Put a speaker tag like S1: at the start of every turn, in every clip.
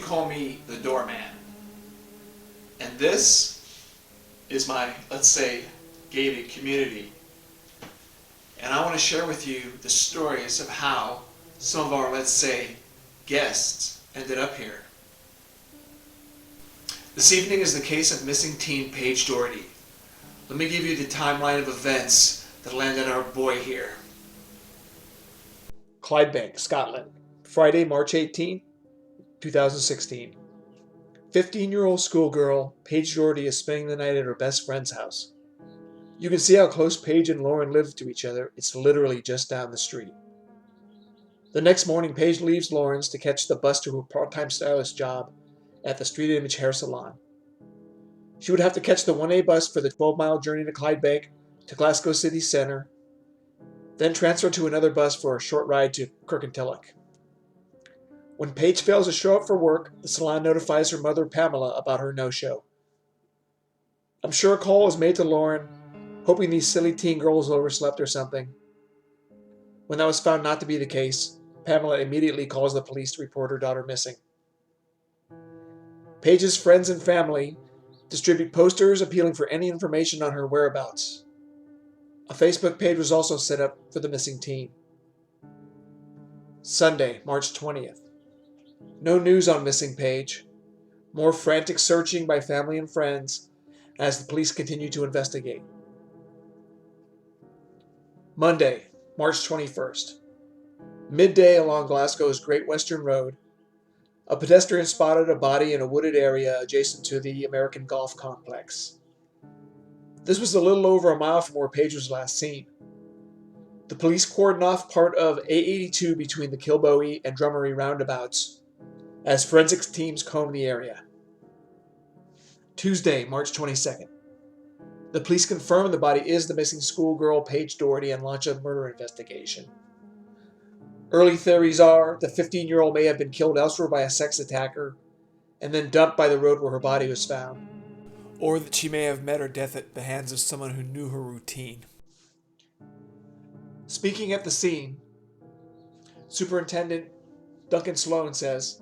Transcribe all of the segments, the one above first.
S1: call me the doorman. And this is my, let's say, gated community. And I want to share with you the stories of how some of our, let's say, guests ended up here. This evening is the case of missing teen Paige Doherty. Let me give you the timeline of events that landed our boy here. Clydebank, Scotland, Friday, March 18, 2016. 15-year-old schoolgirl Paige Doherty is spending the night at her best friend's house. You can see how close Paige and Lauren live to each other. It's literally just down the street. The next morning, Paige leaves Lauren's to catch the bus to her part-time stylist job at the Street Image Hair Salon. She would have to catch the 1A bus for the 12-mile journey to Clydebank to Glasgow city centre, then transfer to another bus for a short ride to Kirkintilloch. When Paige fails to show up for work, the salon notifies her mother, Pamela, about her no-show. I'm sure a call was made to Lauren, hoping these silly teen girls overslept or something. When that was found not to be the case, Pamela immediately calls the police to report her daughter missing. Paige's friends and family distribute posters appealing for any information on her whereabouts. A Facebook page was also set up for the missing teen. Sunday, March 20th. No news on missing Paige. More frantic searching by family and friends as the police continue to investigate. Monday, March 21st. Midday along Glasgow's Great Western Road, a pedestrian spotted a body in a wooded area adjacent to the American Golf Complex. This was a little over a mile from where Paige was last seen. The police cordoned off part of A82 between the Kilbowie and Drummery roundabouts as forensics teams combed the area. Tuesday, March 22nd. The police confirmed the body is the missing schoolgirl Paige Doherty and launch a murder investigation. Early theories are the 15-year-old may have been killed elsewhere by a sex attacker and then dumped by the road where her body was found, or that she may have met her death at the hands of someone who knew her routine. Speaking at the scene, Superintendent Duncan Sloan says,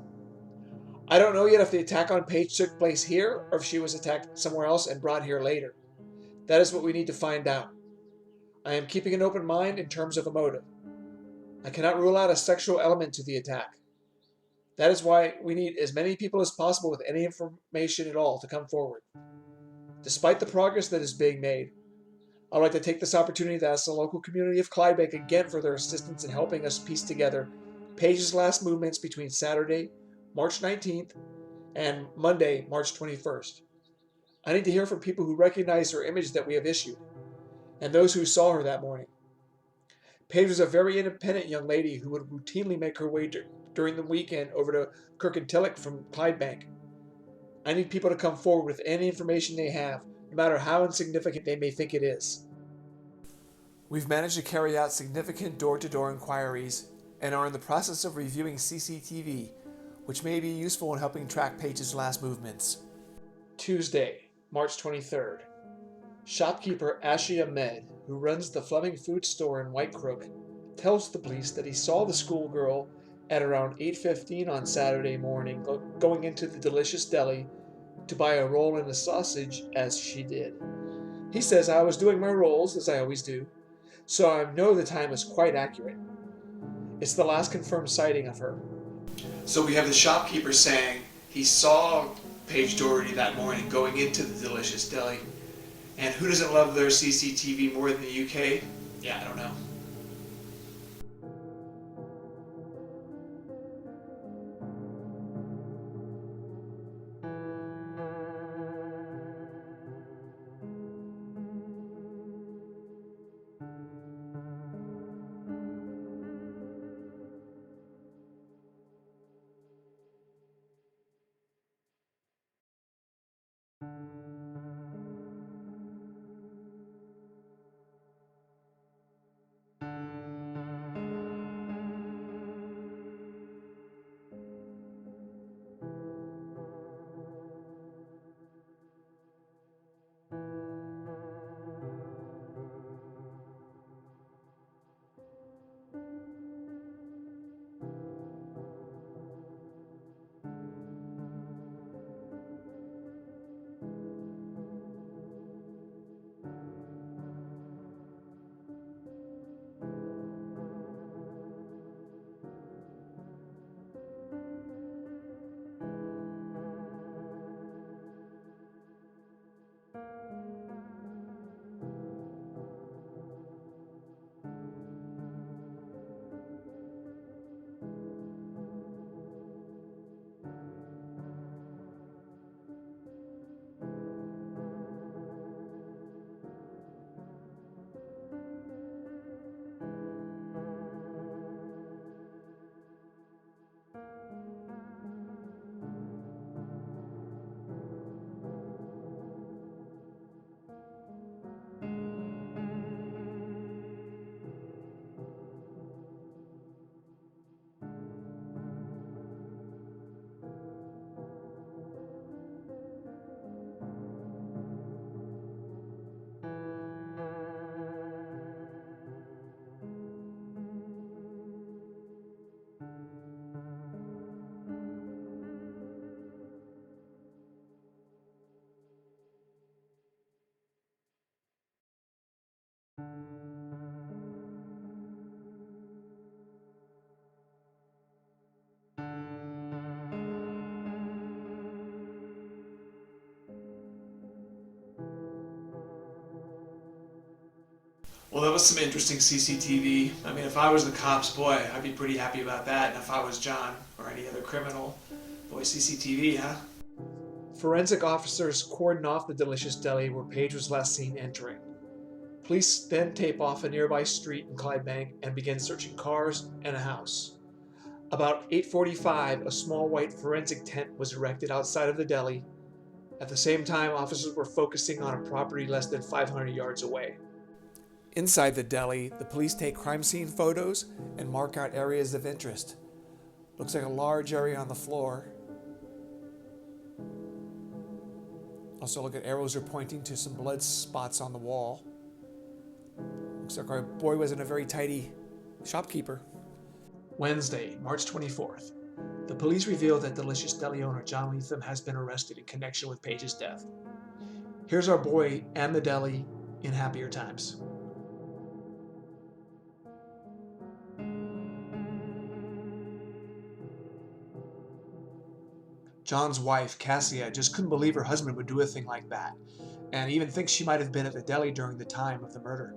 S1: "I don't know yet if the attack on Paige took place here or if she was attacked somewhere else and brought here later. That is what we need to find out. I am keeping an open mind in terms of a motive. I cannot rule out a sexual element to the attack. That is why we need as many people as possible with any information at all to come forward. Despite the progress that is being made, I'd like to take this opportunity to ask the local community of Clydebank again for their assistance in helping us piece together Paige's last movements between Saturday, March 19th and Monday, March 21st. I need to hear from people who recognize her image that we have issued, and those who saw her that morning. Paige was a very independent young lady who would routinely make her way during the weekend over to Kirkintilloch from Clydebank. I need people to come forward with any information they have, no matter how insignificant they may think it is." We've managed to carry out significant door-to-door inquiries and are in the process of reviewing CCTV, which may be useful in helping track Paige's last movements. Tuesday, March 23rd. Shopkeeper Ashi Ahmed, who runs the Fleming food store in Whitecrook, tells the police that he saw the schoolgirl at around 8:15 on Saturday morning going into the Delicious Deli to buy a roll and a sausage as she did. He says, "I was doing my rolls, as I always do, so I know the time is quite accurate." It's the last confirmed sighting of her. So we have the shopkeeper saying he saw Paige Doherty that morning going into the Delicious Deli. And who doesn't love their CCTV more than the UK? Yeah, I don't know. Well, that was some interesting CCTV. I mean, if I was the cops, boy, I'd be pretty happy about that. And if I was John or any other criminal, boy, CCTV, huh? Forensic officers cordon off the Delicious Deli where Paige was last seen entering. Police then tape off a nearby street in Clydebank and begin searching cars and a house. About 8:45, a small white forensic tent was erected outside of the deli. At the same time, officers were focusing on a property less than 500 yards away. Inside the deli, the police take crime scene photos and mark out areas of interest. Looks like a large area on the floor. Also look at arrows are pointing to some blood spots on the wall. Looks like our boy wasn't a very tidy shopkeeper. Wednesday, March 24th. The police reveal that Delicious Deli owner John Leatham has been arrested in connection with Paige's death. Here's our boy and the deli in happier times. John's wife, Cassia, just couldn't believe her husband would do a thing like that, and even thinks she might have been at the deli during the time of the murder.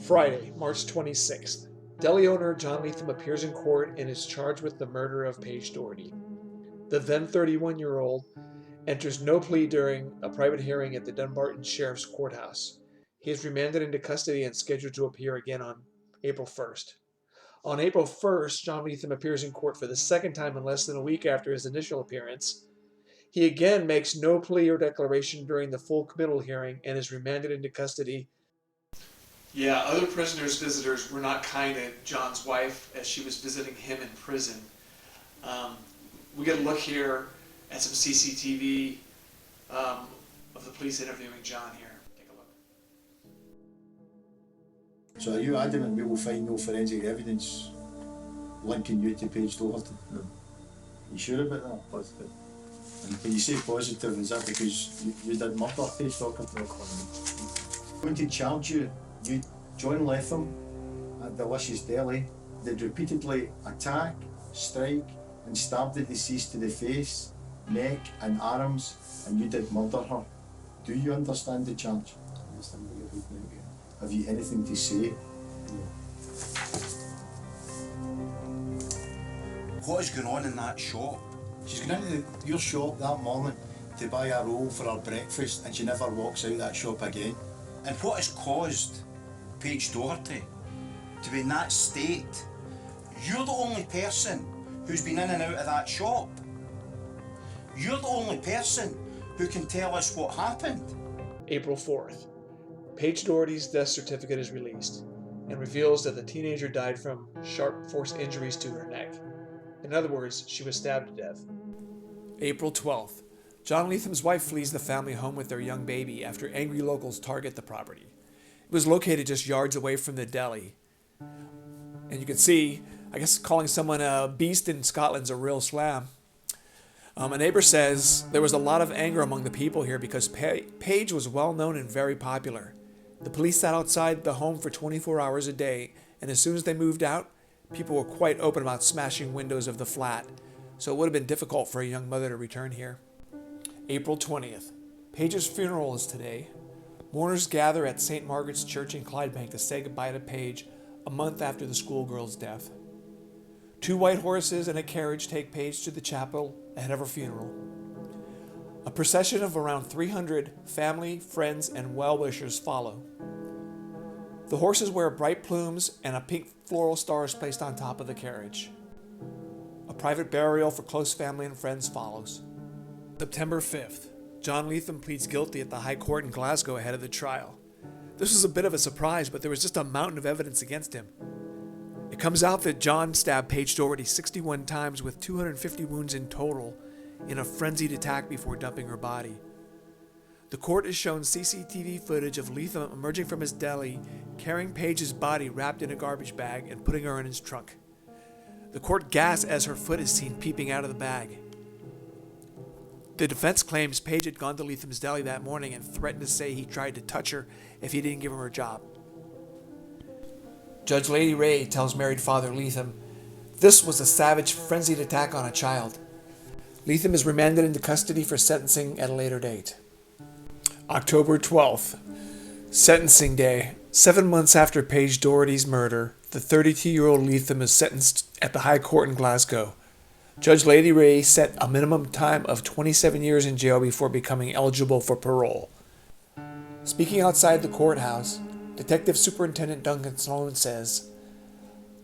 S1: Friday, March 26th. Deli owner John Leatham appears in court and is charged with the murder of Paige Doherty. The then 31-year-old enters no plea during a private hearing at the Dunbarton Sheriff's Courthouse. He is remanded into custody and scheduled to appear again on April 1st. On April 1st, John Leatham appears in court for the second time in less than a week after his initial appearance. He again makes no plea or declaration during the full committal hearing and is remanded into custody. Yeah, other prisoners' visitors were not kind to John's wife as she was visiting him in prison. We get a look here at some CCTV of the police interviewing John here. Take a look.
S2: So are you adamant we will find no forensic evidence linking you to Paige Doherty?
S3: No.
S2: You sure about that?
S3: Positive.
S2: And when you say positive, is that because you did murder Paige Doherty?
S3: No comment.
S2: Going to charge you, John Leatham at Delicious Deli, did repeatedly attack, strike and stab the deceased to the face, neck and arms, and you did murder her. Do you understand the charge?
S3: I understand what you're reading again.
S2: Have you anything to say?
S3: No.
S4: What is going on in that shop?
S2: She's gone into your shop that morning to buy a roll for her breakfast and she never walks out that shop again.
S4: And what has caused Paige Doherty to be in that state? You're the only person who's been in and out of that shop. You're the only person who can tell us what happened.
S1: April 4th. Paige Doherty's death certificate is released and reveals that the teenager died from sharp force injuries to her neck. In other words, she was stabbed to death. April 12th. John Leatham's wife flees the family home with their young baby after angry locals target the property. It was located just yards away from the deli. And you can see, I guess calling someone a beast in Scotland's a real slam. A neighbor says there was a lot of anger among the people here because Paige was well known and very popular. The police sat outside the home for 24 hours a day, and as soon as they moved out, people were quite open about smashing windows of the flat, so it would have been difficult for a young mother to return here. April 20th. Paige's funeral is today. Mourners gather at St. Margaret's Church in Clydebank to say goodbye to Paige a month after the schoolgirl's death. 2 white horses and a carriage take Paige to the chapel ahead of her funeral. A procession of around 300 family, friends, and well-wishers follow. The horses wear bright plumes and a pink floral star is placed on top of the carriage. A private burial for close family and friends follows. September 5th. John Leatham pleads guilty at the High Court in Glasgow ahead of the trial. This was a bit of a surprise, but there was just a mountain of evidence against him. It comes out that John stabbed Paige Doherty 61 times with 250 wounds in total in a frenzied attack before dumping her body. The court has shown CCTV footage of Leatham emerging from his deli, carrying Paige's body wrapped in a garbage bag and putting her in his trunk. The court gasps as her foot is seen peeping out of the bag. The defense claims Paige had gone to Leatham's deli that morning and threatened to say he tried to touch her if he didn't give him her job. Judge Lady Ray tells married father Leatham, "This was a savage, frenzied attack on a child." Leatham is remanded into custody for sentencing at a later date. October 12th. Sentencing day. 7 months after Paige Doherty's murder, the 32-year-old Leatham is sentenced at the High Court in Glasgow. Judge Lady Ray set a minimum time of 27 years in jail before becoming eligible for parole. Speaking outside the courthouse, Detective Superintendent Duncan Sloan says,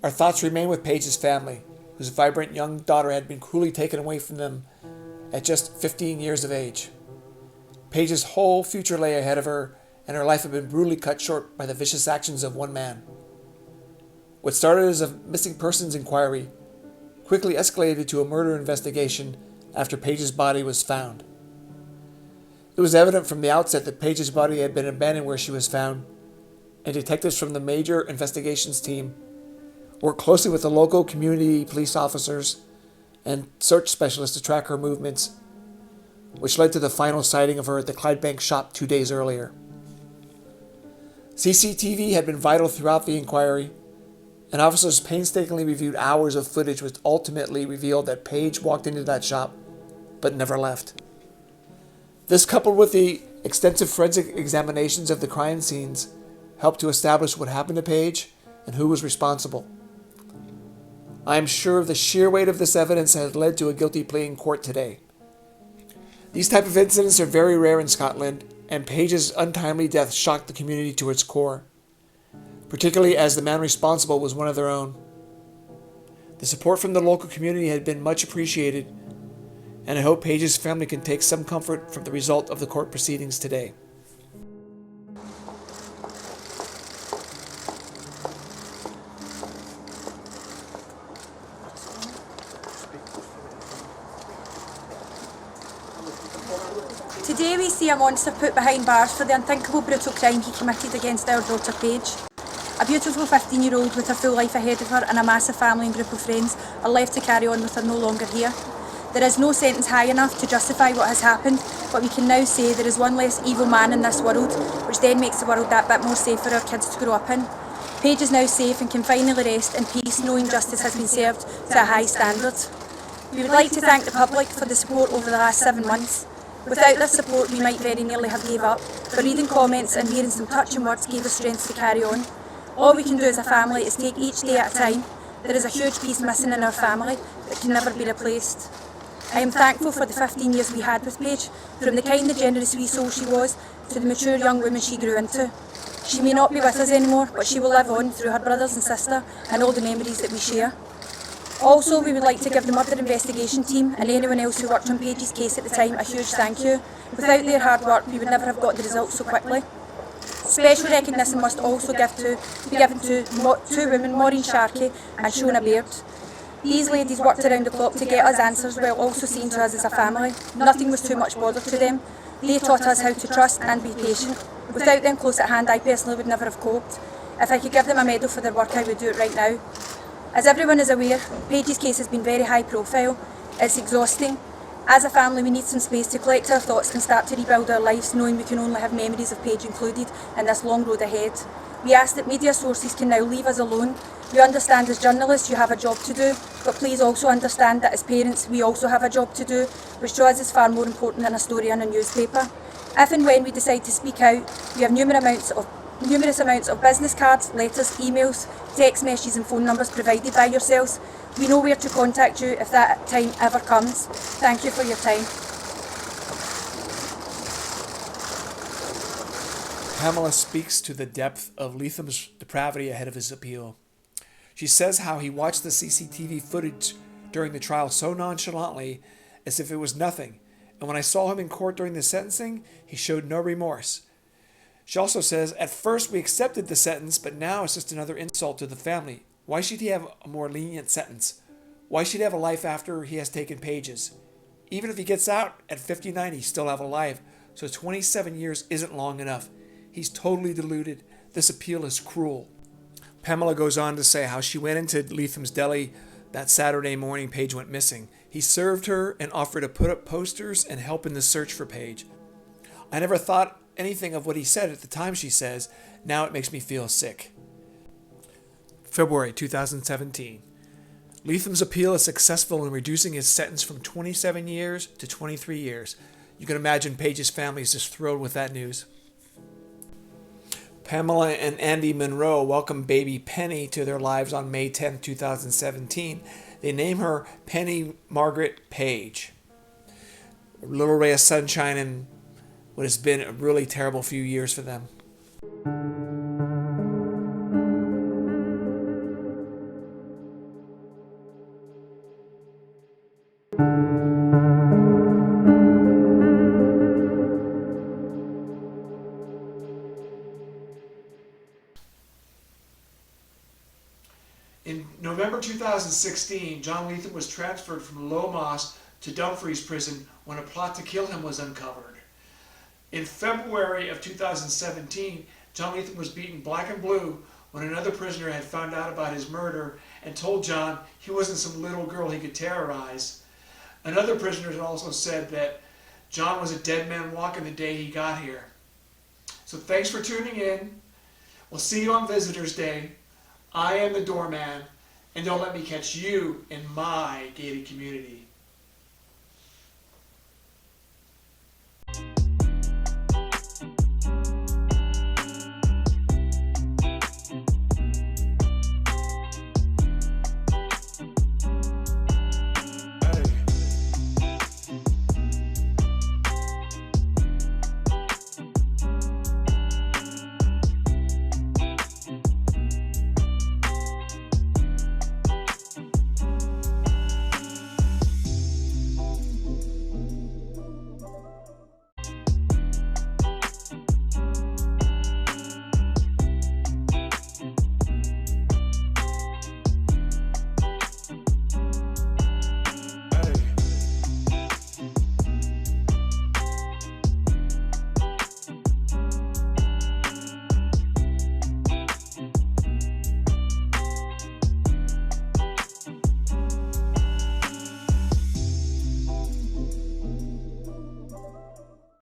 S1: "Our thoughts remain with Paige's family, whose vibrant young daughter had been cruelly taken away from them at just 15 years of age. Paige's whole future lay ahead of her, and her life had been brutally cut short by the vicious actions of one man. What started as a missing persons inquiry quickly escalated to a murder investigation after Paige's body was found. It was evident from the outset that Paige's body had been abandoned where she was found, and detectives from the major investigations team worked closely with the local community police officers and search specialists to track her movements, which led to the final sighting of her at the Clydebank shop 2 days earlier. CCTV had been vital throughout the inquiry, and officers painstakingly reviewed hours of footage which ultimately revealed that Paige walked into that shop but never left. This, coupled with the extensive forensic examinations of the crime scenes, helped to establish what happened to Paige and who was responsible. I am sure the sheer weight of this evidence has led to a guilty plea in court today. These type of incidents are very rare in Scotland, and Paige's untimely death shocked the community to its core, particularly as the man responsible was one of their own. The support from the local community had been much appreciated, and I hope Paige's family can take some comfort from the result of the court proceedings today."
S5: Today we see a monster put behind bars for the unthinkable brutal crime he committed against our daughter Paige. A beautiful 15-year-old with her full life ahead of her and a massive family and group of friends are left to carry on with her no longer here. There is no sentence high enough to justify what has happened, but we can now say there is one less evil man in this world, which then makes the world that bit more safe for our kids to grow up in. Paige is now safe and can finally rest in peace, knowing justice has been served to a high standard. We would like to thank the public for the support over the last 7 months. Without this support, we might very nearly have gave up, but reading comments and hearing some touching words gave us strength to carry on. All we can do as a family is take each day at a time. There is a huge piece missing in our family that can never be replaced. I am thankful for the 15 years we had with Paige, from the kind and generous wee soul she was to the mature young woman she grew into. She may not be with us anymore, but she will live on through her brothers and sister and all the memories that we share. Also, we would like to give the murder investigation team and anyone else who worked on Paige's case at the time a huge thank you. Without their hard work, we would never have got the results so quickly. Special recognition must also be given to two women, Maureen Sharkey and Shona Baird. These ladies worked around the clock to get us answers while also seeing to us as a family. Nothing was too much bother to them. They taught us how to trust and be patient. Without them close at hand, I personally would never have coped. If I could give them a medal for their work, I would do it right now. As everyone is aware, Paige's case has been very high profile. It's exhausting. As a family, we need some space to collect our thoughts and start to rebuild our lives, knowing we can only have memories of Paige included in this long road ahead. We ask that media sources can now leave us alone. We understand as journalists you have a job to do, but please also understand that as parents we also have a job to do, which to us is far more important than a story in a newspaper. If and when we decide to speak out, we have numerous amounts of business cards, letters, emails, text messages and phone numbers provided by yourselves. We know where to contact you if that time ever comes. Thank you for your time.
S1: Pamela speaks to the depth of Leatham's depravity ahead of his appeal. She says how he watched the CCTV footage during the trial so nonchalantly as if it was nothing, and when I saw him in court during the sentencing, he showed no remorse. She also says, at first we accepted the sentence, but now it's just another insult to the family. Why should he have a more lenient sentence? Why should he have a life after he has taken Paige's? Even if he gets out at 59, he still have a life, so 27 years isn't long enough. He's totally deluded. This appeal is cruel. Pamela goes on to say how she went into Leatham's deli that Saturday morning Paige went missing. He served her and offered to put up posters and help in the search for Paige. I never thought anything of what he said at the time, she says. Now it makes me feel sick. February 2017. Leatham's appeal is successful in reducing his sentence from 27 years to 23 years. You can imagine Paige's family is just thrilled with that news. Pamela and Andy Monroe welcomed baby Penny to their lives on May 10, 2017. They name her Penny Margaret Paige. A little ray of sunshine in what has been a really terrible few years for them. In November 2016, John Lethem was transferred from Low Moss to Dumfries Prison when a plot to kill him was uncovered. In February of 2017, John Lethem was beaten black and blue when another prisoner had found out about his murder and told John he wasn't some little girl he could terrorize. Another prisoner had also said that John was a dead man walking the day he got here. So thanks for tuning in. We'll see you on Visitors Day. I am the doorman, and don't let me catch you in my gated community.